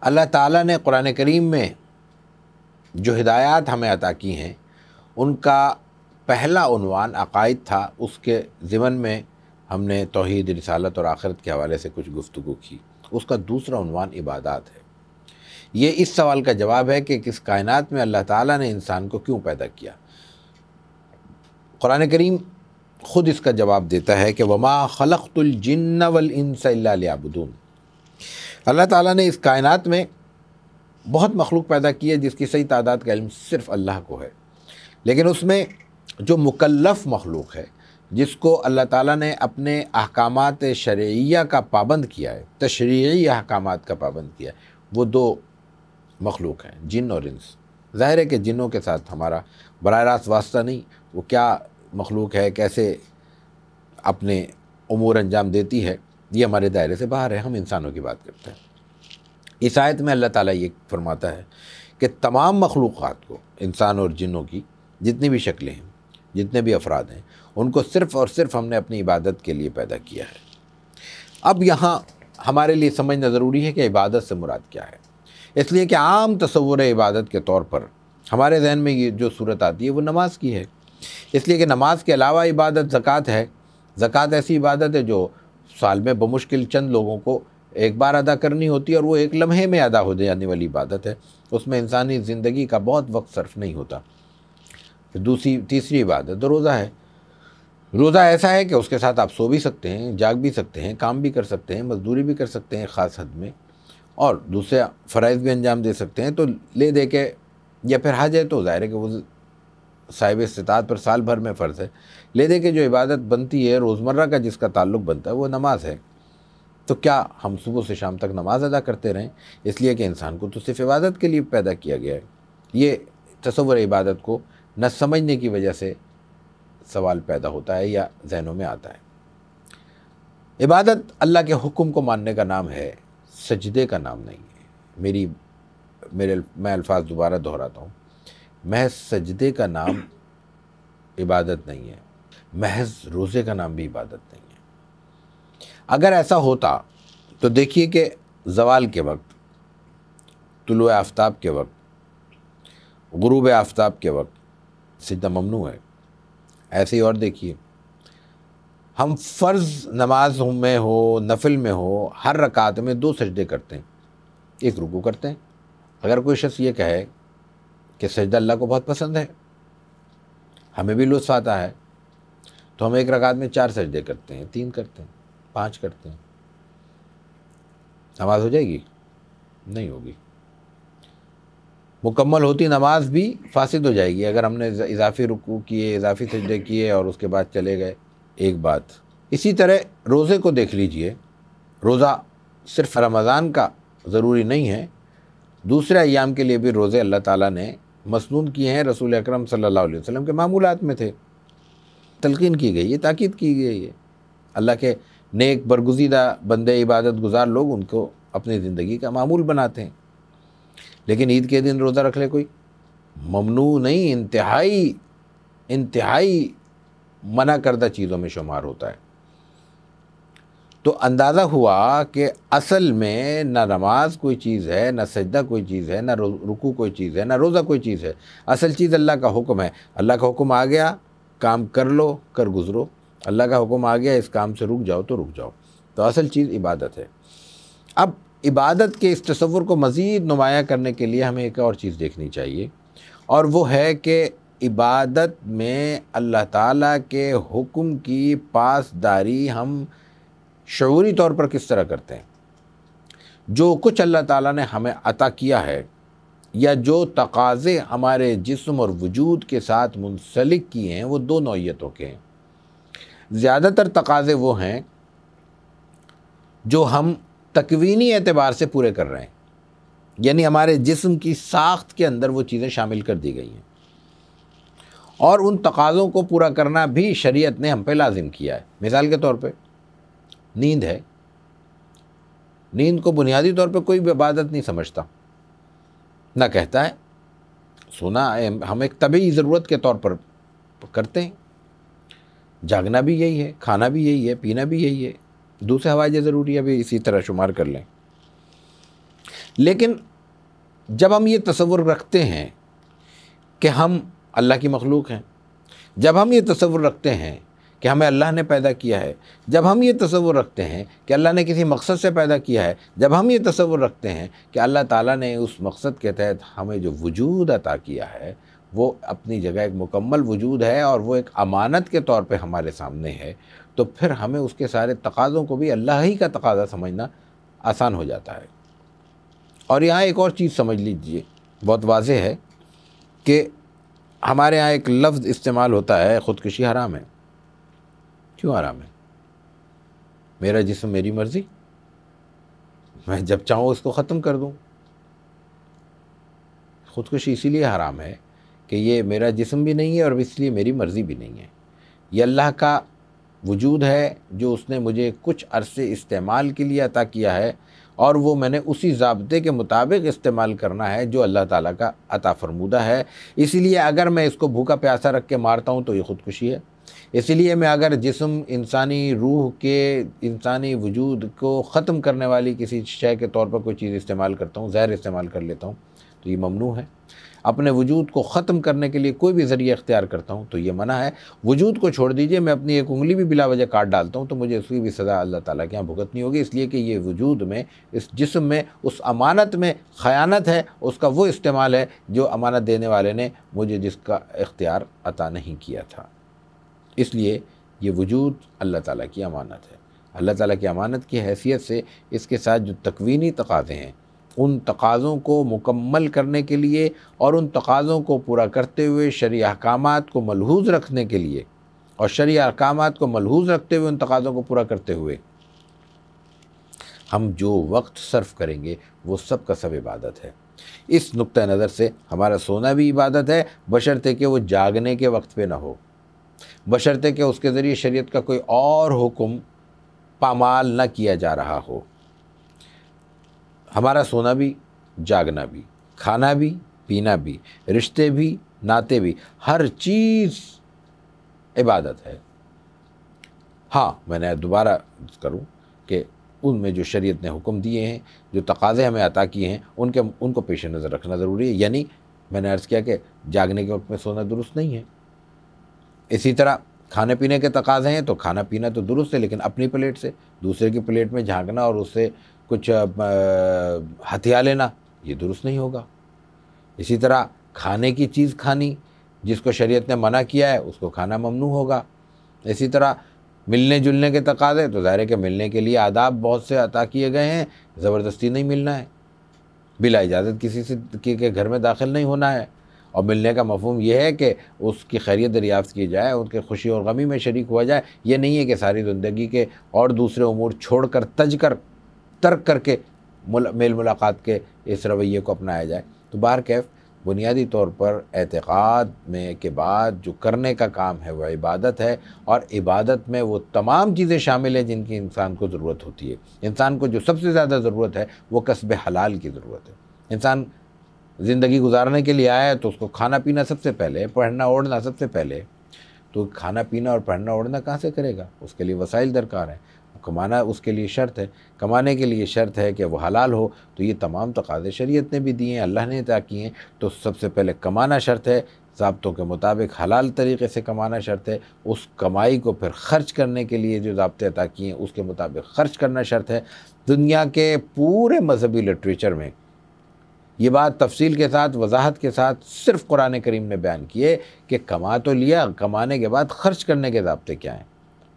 अल्लाह ताला ने कुरान करीम में जो हिदायत हमें अता की हैं उनका पहला उन्वान अक़ाइद था। उसके ज़िमन में हमने तौहीद, रिसालत और आखिरत के हवाले से कुछ गुफ्तगू की। उसका दूसरा उन्वान इबादत है। ये इस सवाल का जवाब है कि किस कायनात में अल्लाह ताला ने इंसान को क्यों पैदा किया। कुरान करीम ख़ुद इसका जवाब देता है कि वमा खलक़तुल जिन्न वल इंस इल्ला लियअबुदून। अल्लाह ताला ने इस कायनात में बहुत मखलूक पैदा की है जिसकी सही तादाद का इल्म सिर्फ़ अल्लाह को है, लेकिन उसमें जो मुकल्लफ़ मखलूक है, जिसको अल्लाह ताला ने अपने अहकामात शरइया का पाबंद किया है, तशरीई अहकामात का पाबंद किया है, वो दो मखलूक हैं, जिन और इंस। ज़ाहिर है कि जिन्नों के साथ हमारा बराह रास्त वास्ता नहीं, वो क्या मखलूक है, कैसे अपने उमूर अंजाम देती है, ये हमारे दायरे से बाहर है। हम इंसानों की बात करते हैं। इस आयत में अल्लाह ताला ये फरमाता है कि तमाम मखलूक़ात को, इंसान और जिन्नों की जितनी भी शक्लें हैं, जितने भी अफराद हैं, उनको सिर्फ़ और सिर्फ हमने अपनी इबादत के लिए पैदा किया है। अब यहाँ हमारे लिए समझना ज़रूरी है कि इबादत से मुराद क्या है। इसलिए कि आम तसव्वुर इबादत के तौर पर हमारे जहन में ये जो सूरत आती है वो नमाज की है, इसलिए कि नमाज के अलावा इबादत ज़कात है। ज़कात ऐसी इबादत है जो साल में बमुश्किल चंद लोगों को एक बार अदा करनी होती है और वो एक लम्हे में अदा हो जाने वाली इबादत है। उसमें इंसानी ज़िंदगी का बहुत वक्त सर्फ नहीं होता। फिर तीसरी इबादत रोज़ा है। रोज़ा ऐसा है कि उसके साथ आप सो भी सकते हैं, जाग भी सकते हैं, काम भी कर सकते हैं, मजदूरी भी कर सकते हैं ख़ास हद में, और दूसरे फ़राइज़ भी अंजाम दे सकते हैं। तो ले दे के, या फिर हज है तो ज़ाहिर है कि वो साहिब इस्तिताअत पर साल भर में फ़र्ज़ है। ले दे के जो इबादत बनती है, रोज़मर्रा का जिसका ताल्लुक़ बनता है, वो नमाज है। तो क्या हम सुबह से शाम तक नमाज अदा करते रहें? इसलिए कि इंसान को तो सिर्फ़ इबादत के लिए पैदा किया गया है। ये तसव्वुर इबादत को न समझने की वजह से सवाल पैदा होता है या ज़हनों में आता है। इबादत अल्लाह के हुक्म को मानने का नाम है, सजदे का नाम नहीं है। मैं अल्फाज दोबारा दोहराता हूँ, महज सजदे का नाम इबादत नहीं है, महज रोज़े का नाम भी इबादत नहीं है। अगर ऐसा होता तो देखिए कि ज़वाल के वक्त, तुलुए आफ्ताब के वक्त, गुरूब आफ्ताब के वक्त सिजदा ममनू है। ऐसे ही और देखिए, हम फ़र्ज़ नमाज में हो, नफिल में हो, हर रकात में 2 सजदे करते हैं, एक रुकू करते हैं। अगर कोई शख्स ये कहे कि सजदा अल्लाह को बहुत पसंद है, हमें भी लुत्फ़ आता है, तो हम एक रकात में 4 सजदे करते हैं, 3 करते हैं, 5 करते हैं। नमाज हो जाएगी? नहीं होगी। मुकम्मल होती नमाज भी फासिद हो जाएगी अगर हमने इजाफ़ी रुकू किए, इजाफ़ी सजदे किए और उसके बाद चले गए। एक बात इसी तरह रोज़े को देख लीजिए। रोज़ा सिर्फ़ रमज़ान का ज़रूरी नहीं है, दूसरे अय्याम के लिए भी रोज़े अल्लाह ताला ने मसनून किए हैं। रसूल अकरम सल्लल्लाहु अलैहि वसल्लम के मामूलात में थे, तलक़ीन की गई है, ताकीद की गई है। अल्लाह के नेक बरगुज़ीदा बंदे, इबादत गुज़ार लोग उनको अपनी ज़िंदगी का मामूल बनाते हैं। लेकिन ईद के दिन रोज़ा रख ले कोई, ममनू नहीं, इंतहाई मना करदा चीज़ों में शुमार होता है। तो अंदाज़ा हुआ कि असल में न नमाज कोई चीज़ है, न सजदा कोई चीज़ है, न रुकू कोई चीज़ है, न रोज़ा कोई चीज़ है। असल चीज़ अल्लाह का हुक्म है। अल्लाह का हुक्म आ गया, काम कर लो, कर गुज़रो। अल्लाह का हुक्म आ गया, इस काम से रुक जाओ तो रुक जाओ। तो असल चीज़ इबादत है। अब इबादत के इस तसव्वुर को मज़ीद नुमाया करने के लिए हमें एक और चीज़ देखनी चाहिए, और वो है कि इबादत में अल्लाह ताला के हुक्म की पासदारी हम शऊरी तौर पर किस तरह करते हैं। जो कुछ अल्लाह ताला ने हमें अता किया है, या जो तकाज़े हमारे जिस्म और वजूद के साथ मुंसलिक किए हैं, वो 2 नौइयतों के हैं। ज़्यादातर तकाज़े वो हैं जो हम तकवीनी एतबार से पूरे कर रहे हैं, यानी हमारे जिस्म की साख्त के अंदर वो चीज़ें शामिल कर दी गई हैं, और उन तकाज़ों को पूरा करना भी शरीयत ने हम पे लाजिम किया है। मिसाल के तौर पे नींद है, नींद को बुनियादी तौर पे कोई इबादत नहीं समझता, ना कहता है। सोना हम एक तबीई ज़रूरत के तौर पर करते हैं। जागना भी यही है, खाना भी यही है, पीना भी यही है, दूसरे हवाइज ज़रूरी है भी इसी तरह शुमार कर लें। लेकिन जब हम ये तसव्वुर रखते हैं कि हम अल्लाह की मखलूक हैं, जब हम ये तसव्वुर रखते हैं कि हमें अल्लाह ने पैदा किया है, जब हम ये तसव्वुर रखते हैं कि अल्लाह ने किसी मकसद से पैदा किया है, जब हम ये तसव्वुर रखते हैं कि अल्लाह ताला ने उस मकसद के तहत हमें जो वजूद अता किया है वो अपनी जगह एक मुकम्मल वजूद है और वो एक अमानत के तौर पे हमारे सामने है, तो फिर हमें उसके सारे तकाज़ों को भी अल्लाह ही का तकाज़ा समझना आसान हो जाता है। और यहाँ एक और चीज़ समझ लीजिए, बहुत वाज़ेह है कि हमारे यहाँ एक लफ्ज़ इस्तेमाल होता है, ख़ुदकुशी हराम है। क्यों हराम है? मेरा जिस्म मेरी मर्ज़ी, मैं जब चाहूँ उसको ख़त्म कर दूँ। ख़ुदकुशी इसीलिए हराम है कि ये मेरा जिस्म भी नहीं है और इसलिए मेरी मर्ज़ी भी नहीं है। ये अल्लाह का वजूद है जो उसने मुझे कुछ अरसे इस्तेमाल के लिए अता किया है और वो मैंने उसी ज़ाब्ते के मुताबिक इस्तेमाल करना है जो अल्लाह ताला का अता फरमूदा है। इसीलिए अगर मैं इसको भूखा प्यासा रख के मारता हूँ तो ये ख़ुदकुशी है। इसीलिए मैं अगर जिस्म इंसानी रूह के, इंसानी वजूद को ख़त्म करने वाली किसी शय के तौर पर कोई चीज़ इस्तेमाल करता हूँ, ज़हर इस्तेमाल कर लेता हूँ, तो ये ममनू है। अपने वजूद को ख़त्म करने के लिए कोई भी ज़रिया इख्तियार करता हूँ तो ये मना है। वजूद को छोड़ दीजिए, मैं अपनी एक उंगली भी बिला वजह काट डालता हूँ तो मुझे उसकी भी सज़ा अल्लाह ताला के यहाँ भुगतनी होगी, इसलिए कि ये वजूद में, इस जिस्म में, उस अमानत में ख़यानत है, उसका वो इस्तेमाल है जो अमानत देने वाले ने मुझे जिसका इख्तियार अता नहीं किया था। इसलिए ये वजूद अल्लाह ताला की अमानत है। अल्लाह ताला की अमानत की हैसियत से इसके साथ जो तकवीनी तकाज़े हैं, उन तकाज़ों को मुकम्मल करने के लिए और उन तकाज़ों को पूरा करते हुए शरई अहकामात को मलहूज़ रखने के लिए और शरई अहकामात को मलहूज़ रखते हुए उन तकाज़ों को पूरा करते हुए हम जो वक्त सर्फ करेंगे वो सब का सब इबादत है। इस नुक्ता नज़र से हमारा सोना भी इबादत है, बशर्ते कि वो जागने के वक्त पे ना हो, बशर्ते कि उसके ज़रिए शरीयत का कोई और हुक्म पामाल न किया जा रहा हो। हमारा सोना भी, जागना भी, खाना भी, पीना भी, रिश्ते भी, नाते भी, हर चीज़ इबादत है। हाँ, मैंने दोबारा करूँ कि उनमें जो शरीयत ने हुक्म दिए हैं, जो तकाज़े हमें अता किए हैं, उनको पेश नज़र रखना ज़रूरी है। यानी मैंने अर्ज़ किया कि जागने के वक्त में सोना दुरुस्त नहीं है। इसी तरह खाने पीने के तकाज़े हैं तो खाना पीना तो दुरुस्त है, लेकिन अपनी प्लेट से दूसरे की प्लेट में झांकना और उससे कुछ हथिया लेना, ये दुरुस्त नहीं होगा। इसी तरह खाने की चीज़ खानी, जिसको शरीयत ने मना किया है उसको खाना ममनू होगा। इसी तरह मिलने जुलने के तकाज़े, तो ज़ाहिर है कि मिलने के लिए आदाब बहुत से अता किए गए हैं, ज़बरदस्ती नहीं मिलना है, बिला इजाज़त किसी से के घर में दाखिल नहीं होना है। और मिलने का मफ़हूम यह है कि उसकी खैरियत दरियाफ़्त की जाए, उनके खुशी और गमी में शरीक हुआ जाए। ये नहीं है कि सारी ज़िंदगी के और दूसरे उमूर छोड़ कर, तज कर, तर्क करके मेल मुलाकात के इस रवैये को अपनाया जाए। तो बहरकैफ़ बुनियादी तौर पर एतक़ाद में के बाद जो करने का काम है वह इबादत है, और इबादत में वो तमाम चीज़ें शामिल हैं जिनकी इंसान को ज़रूरत होती है। इंसान को जो सबसे ज़्यादा ज़रूरत है वो कस्ब हलाल की ज़रूरत है। इंसान ज़िंदगी गुजारने के लिए आया है तो उसको खाना पीना सबसे पहले, पढ़ना ओढ़ना सबसे पहले। तो खाना पीना और पढ़ना ओढ़ना कहाँ से करेगा? उसके लिए वसाइल दरकार है, कमाना उसके लिए शर्त है, कमाने के लिए शर्त है कि वो हलाल हो। तो ये तमाम तकाज़े शरीयत ने भी दिए हैं, अल्लाह ने अता किए हैं। तो सबसे पहले कमाना शर्त है, ज़ाब्तों के मुताबिक हलाल तरीक़े से कमाना शर्त है। उस कमाई को फिर ख़र्च करने के लिए जो ज़ाब्ते अता किए हैं उसके मुताबिक ख़र्च करना शर्त है। दुनिया के पूरे मजहबी लिटरेचर में ये बात तफसील के साथ, वजाहत के साथ सिर्फ़ कुरान करीम ने बयान किए कि कमा तो लिया, कमाने के बाद ख़र्च करने के ज़ाब्ते क्या हैं।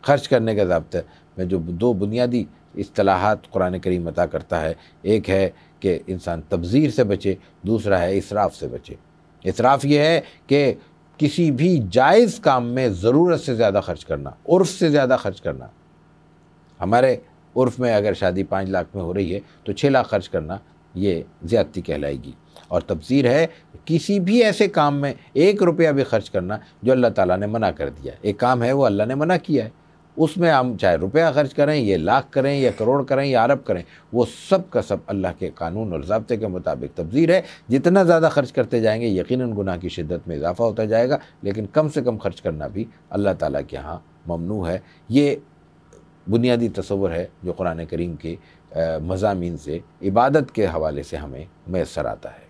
ख़र्च करने के ज़ाब्ते में जो दो बुनियादी इस्तिलाहात कुरान करीम अता करता है, एक है कि इंसान तब्ज़ीर से बचे, दूसरा है इसराफ़ से बचे। इसराफ़ ये है कि किसी भी जायज़ काम में ज़रूरत से ज़्यादा खर्च करना, उर्फ़ से ज़्यादा खर्च करना। हमारे उर्फ़ में अगर शादी 5 लाख में हो रही है तो 6 लाख खर्च करना ये ज़्यादती कहलाएगी। और तब्ज़ीर है किसी भी ऐसे काम में 1 रुपया भी खर्च करना जो अल्लाह ताला ने मना कर दिया। एक काम है वो अल्लाह ने मना किया है, उसमें हम चाहे रुपया खर्च करें, ये लाख करें या करोड़ करें या अरब करें, वो सब का सब अल्लाह के कानून और ज़ाब्ते के मुताबिक तब्ज़ीर है। जितना ज़्यादा खर्च करते जाएंगे यकीनन गुनाह की शिद्दत में इजाफ़ा होता जाएगा, लेकिन कम से कम खर्च करना भी अल्लाह ताला के यहाँ ममनू है। ये बुनियादी तसव्वुर है जो कुरान करीम के मज़ामीन से इबादत के हवाले से हमें मैसर आता है।